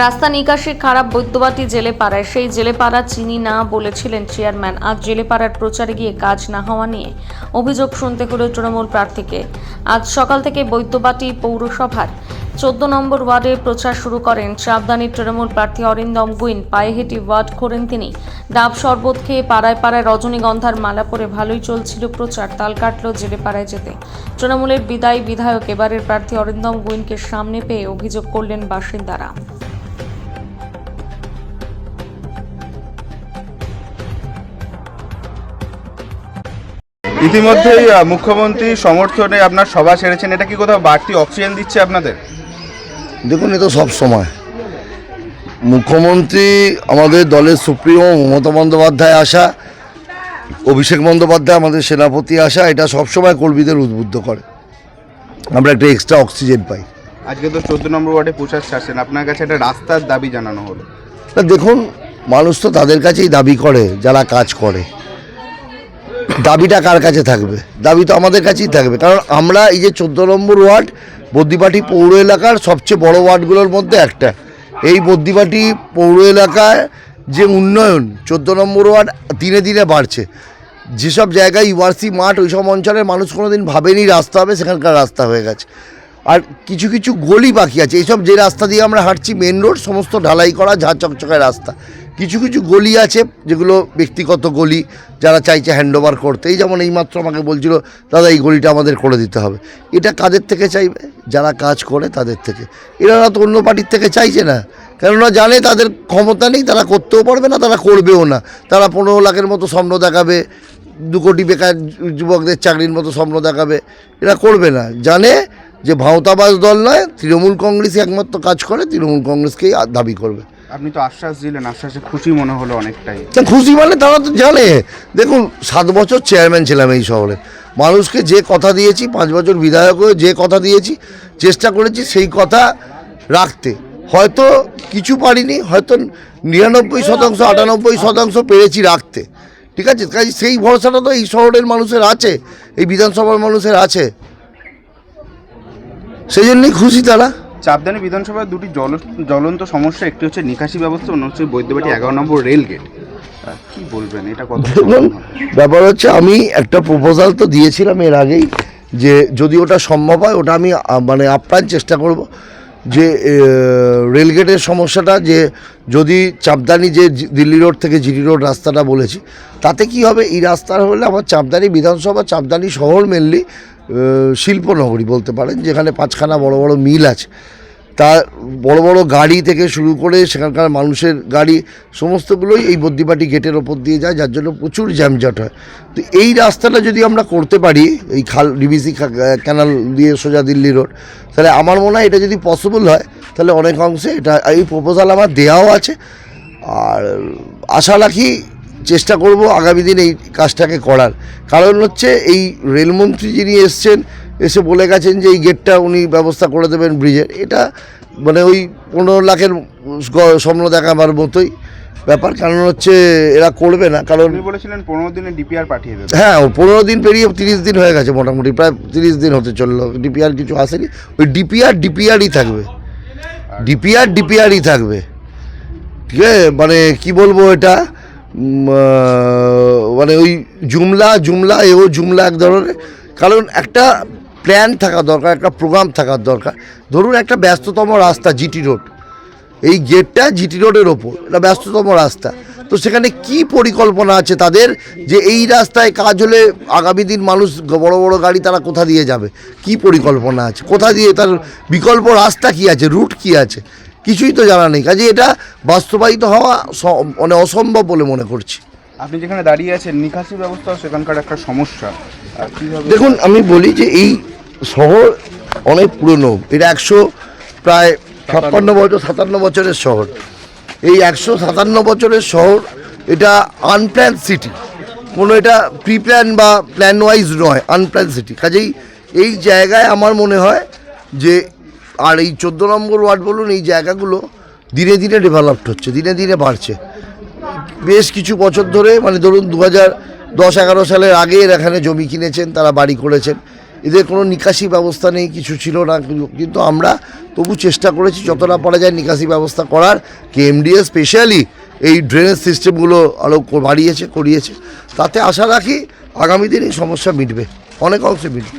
রাস্তা নিকাশি খারাপ বৈদ্যবাটি জেলেপাড়ায়, সেই জেলেপাড়া চিনি না বলেছিলেন চেয়ারম্যান। আজ জেলেপাড়ার প্রচারে গিয়ে কাজ না হওয়া নিয়ে অভিযোগ শুনতে হলো তৃণমূল প্রার্থীকে। আজ সকাল থেকে বৈদ্যবাটি পৌরসভার 14 নম্বর ওয়ার্ডে প্রচার শুরু করেন চাপদানির তৃণমূল প্রার্থী অরিন্দম গুইন। পায়ে হেঁটে ওয়ার্ড ঘোরেন তিনি। ডাব শরবত খেয়ে পাড়ায় পাড়ায় রজনীগন্ধার মালা পরে ভালোই চলছিল প্রচার। তাল কাটল জেলেপাড়ায় যেতে। তৃণমূলের বিদায়ী বিধায়ক এবারের প্রার্থী অরিন্দম গুইনকে সামনে পেয়ে অভিযোগ করলেন বাসিন্দারা। ইতিমধ্যেই মুখ্যমন্ত্রী সমর্থনে আপনার সভা সেরেছেন, এটা কি কোথাও বাড়তি অক্সিজেন দিচ্ছে আপনাদের? দেখুন, এ তো সব সময় মুখ্যমন্ত্রী আমাদের দলের সুপ্রিমো মমতা বন্দ্যোপাধ্যায় আসা, অভিষেক বন্দ্যোপাধ্যায় আমাদের সেনাপতি আসা, এটা সবসময় কর্মীদের উদ্বুদ্ধ করে, আমরা একটা এক্সট্রা অক্সিজেন পাই। আজকে তো 14 নম্বর ওয়ার্ডে প্রচার ছাড়ছেন, আপনার কাছে একটা রাস্তার দাবি জানানো হলো। দেখুন, মানুষ তো তাদের কাছেই দাবি করে যারা কাজ করে। দাবিটা কার কাছে থাকবে? দাবি তো আমাদের কাছেই থাকবে, কারণ আমরা এই যে 14 নম্বর ওয়ার্ড বদ্দিপাটি পৌর এলাকার সবচেয়ে বড় ওয়ার্ডগুলোর মধ্যে একটা। এই বদ্দিপাটি পৌর এলাকায় যে উন্নয়ন 14 নম্বর ওয়ার্ড দিনে দিনে বাড়ছে। যেসব জায়গায় ইউআরসি মাঠ, ওই সব অঞ্চলের মানুষ কোনোদিন ভাবেনি রাস্তা হবে, সেখানকার রাস্তা হয়ে গেছে। আর কিছু কিছু গলি বাকি আছে। এইসব যে রাস্তা দিয়ে আমরা হাঁটছি, মেন রোড সমস্ত ঢালাই করা ঝাঁ চকচকে রাস্তা। কিছু কিছু গলি আছে যেগুলো ব্যক্তিগত গলি, যারা চাইছে হ্যান্ডওভার করতে। এই যেমন এইমাত্র আমাকে বলছিল, দাদা এই গলিটা আমাদের করে দিতে হবে। এটা কাদের থেকে চাইবে? যারা কাজ করে তাদের থেকে। এরা তো অন্য পার্টির থেকে চাইছে না, কেননা জানে তাদের ক্ষমতা নেই, তারা করতেও পারবে না, তারা করবেও না। তারা 15 লাখের মতো স্বপ্ন দেখাবে, 2 কোটি বেকার যুবকদের চাকরির মতো স্বপ্ন দেখাবে। এরা করবে না, জানে যে ভাওতাবাজ দল নয়, তৃণমূল কংগ্রেসই একমাত্র কাজ করে, তৃণমূল কংগ্রেসকেই দাবি করবে। আপনি তো আশ্বাস দিলেন, আশ্বাসে খুশি মনে হলো অনেকটাই। খুশি মানে তারা তো জানে। দেখুন, 7 বছর চেয়ারম্যান ছিলাম এই শহরে, মানুষকে যে কথা দিয়েছি, 5 বছর বিধায়ক হয়ে যে কথা দিয়েছি, চেষ্টা করেছি সেই কথা রাখতে। হয়তো কিছু পারিনি, হয়তো 99%, 98% পেরেছি রাখতে, ঠিক আছে? কাজে সেই ভরসাটা তো এই শহরের মানুষের আছে, এই বিধানসভার মানুষের আছে, সেই জন্যই খুশি তারা। চাপদানি বিধানসভার দুটি জ্বলন্ত সমস্যা, একটি হচ্ছে নিকাশি ব্যবস্থা, অন্য হচ্ছে বৈদ্যবাটি 11 নম্বর রেল গেট। কি বলবেন, এটা কত? ব্যাপার হচ্ছে, আমি একটা প্রপোজাল তো দিয়েছিলাম এর আগেই, যে যদি ওটা সম্ভব হয়, ওটা আমি মানে আপ্রাণ চেষ্টা করব যে রেলগেটের সমস্যাটা, যে যদি চাপদানি যে দিল্লি রোড থেকে জিটি রোড রাস্তাটা বলেছি, তাতে কি হবে, এই রাস্তা হলে আমার চাপদানি বিধানসভা, চাপদানি শহর মেনলি শিল্পনগরী বলতে পারেন, যেখানে 5খানা বড় বড় মিল আছে, তা বড় বড় গাড়ি থেকে শুরু করে সেখানকার মানুষের গাড়ি সমস্তগুলোই এই বদ্দিপাটি গেটের ওপর দিয়ে যায়, যার জন্য প্রচুর জ্যামজট হয়। তো এই রাস্তাটা যদি আমরা করতে পারি, এই খাল ডিবিসি ক্যানাল দিয়ে সোজা দিল্লি রোড, তাহলে আমার মনে হয় এটা যদি পসিবল হয়, তাহলে অনেক অংশে এটা, এই প্রপোজাল আমার দেওয়াও আছে। আর আশা রাখি, চেষ্টা করব আগামী দিন এই কাজটাকে করার। কারণ হচ্ছে, এই রেলমন্ত্রী যিনি এসে বলে গেছেন যে এই গেটটা উনি ব্যবস্থা করে দেবেন ব্রিজের। এটা মানে ওই 15 লাখের স্বপ্ন দেখাবার মতোই ব্যাপার। কারণ হচ্ছে এরা করবে না, কারণ বলেছিলেন 15 দিনে ডিপিআর পাঠিয়ে দেবে। হ্যাঁ, 15 দিন পেরিয়ে 30 দিন হয়ে গেছে, মোটামুটি প্রায় 30 দিন হতে চললো, ডিপিআর কিছু আসেনি। ওই ডিপিআরই থাকবে, ডিপিআরই থাকবে, ঠিক আছে? মানে কি বলবো, এটা মানে ওই জুমলা এক ধরনের। কারণ একটা প্ল্যান থাকা দরকার, একটা প্রোগ্রাম থাকার দরকার। ধরুন, একটা ব্যস্ততম রাস্তা জিটি রোড, এই গেটটা জিটি রোডের ওপর, এটা ব্যস্ততম রাস্তা। তো সেখানে কি পরিকল্পনা আছে তাদের, যে এই রাস্তায় কাজ হলে আগামী দিন মানুষ, বড় বড় গাড়ি, তারা কোথা দিয়ে যাবে, কি পরিকল্পনা আছে, কোথা দিয়ে, তার বিকল্প রাস্তা কি আছে, রুট কি আছে, কিছুই তো জানা নেই। কাজে এটা বাস্তবায়িত হওয়া মানে অসম্ভব বলে মনে করছি। আপনি যেখানে দাঁড়িয়ে আছেন, নিকাশি ব্যবস্থা সেখানকার একটা সমস্যা। দেখুন, আমি বলি যে এই শহর অনেক পুরনো, এটা প্রায় 57 বছরের শহর। এই 157 বছরের শহর, এটা আনপ্ল্যান সিটি, কোনো এটা প্রি প্ল্যান বা প্ল্যান ওয়াইজ নয়, আনপ্ল্যান সিটি। কাজেই এই জায়গায় আমার মনে হয় যে, আর এই 14 নম্বর ওয়ার্ড বলুন, এই জায়গাগুলো দিনে দিনে ডেভেলপড হচ্ছে, দিনে দিনে বাড়ছে। বেশ কিছু বছর ধরে, মানে ধরুন 2010-11 সালের আগে এখানে জমি কিনেছেন, তারা বাড়ি করেছেন। এদের কোনো নিকাশি ব্যবস্থা নেই, কিছু ছিল না, কিন্তু আমরা তবু চেষ্টা করেছি যতটা পারা যায় নিকাশি ব্যবস্থা করার। কেএমডিএ স্পেশালি এই ড্রেনেজ সিস্টেমগুলো আরও করিয়েছে, তাতে আশা রাখি আগামী দিনে এই সমস্যা মিটবে, অনেক অংশে মিটবে।